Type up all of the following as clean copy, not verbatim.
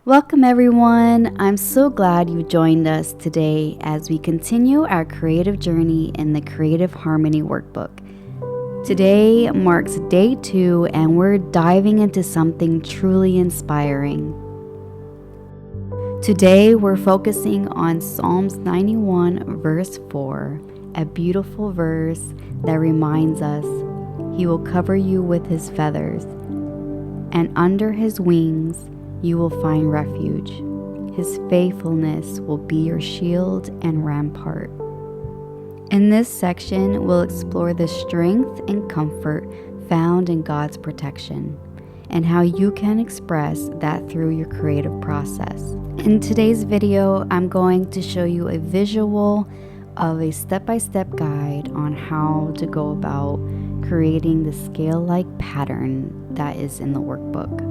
Welcome, everyone. I'm so glad you joined us today as we continue our creative journey in the Creative Harmony Workbook. Today marks day 2, and we're diving into something truly inspiring. Today, we're focusing on Psalms 91, verse 4, a beautiful verse that reminds us He will cover you with His feathers, and under His wings you will find refuge. His faithfulness will be your shield and rampart. In this section, we'll explore the strength and comfort found in God's protection and how you can express that through your creative process. In today's video, I'm going to show you a visual of a step-by-step guide on how to go about creating the scale-like pattern that is in the workbook.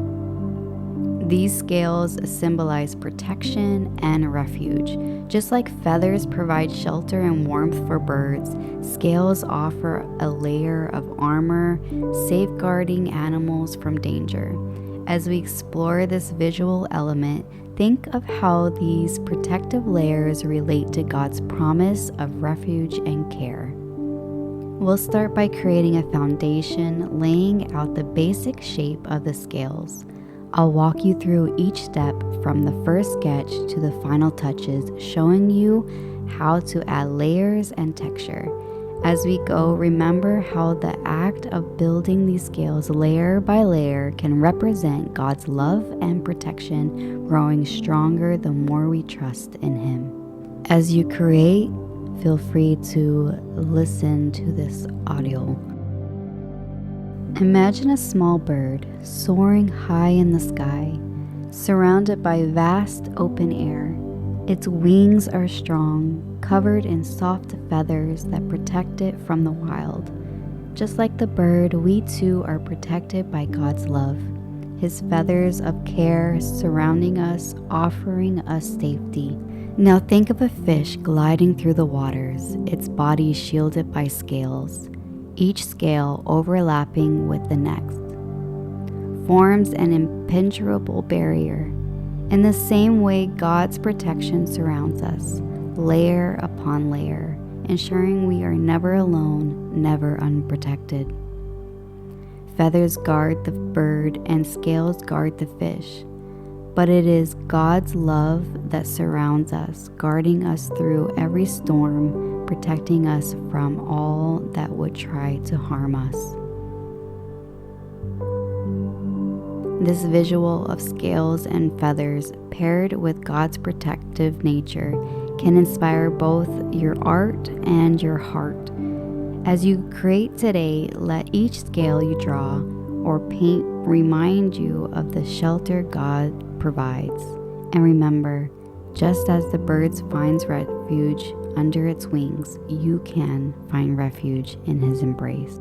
These scales symbolize protection and refuge. Just like feathers provide shelter and warmth for birds, scales offer a layer of armor, safeguarding animals from danger. As we explore this visual element, think of how these protective layers relate to God's promise of refuge and care. We'll start by creating a foundation, laying out the basic shape of the scales. I'll walk you through each step from the first sketch to the final touches, showing you how to add layers and texture. As we go, remember how the act of building these scales layer by layer can represent God's love and protection growing stronger the more we trust in Him. As you create, feel free to listen to this audio. Imagine a small bird soaring high in the sky, surrounded by vast open air. Its wings are strong, covered in soft feathers that protect it from the wild. Just like the bird, we too are protected by God's love. His feathers of care surrounding us, offering us safety. Now think of a fish gliding through the waters, its body shielded by scales. Each scale overlapping with the next forms an impenetrable barrier. In the same way, God's protection surrounds us, layer upon layer, ensuring we are never alone, never unprotected. Feathers guard the bird and scales guard the fish, but it is God's love that surrounds us, guarding us through every storm, protecting us from all that would try to harm us. This visual of scales and feathers paired with God's protective nature can inspire both your art and your heart. As you create today, let each scale you draw or paint remind you of the shelter God provides. And remember, just as the bird finds refuge under its wings, you can find refuge in His embrace.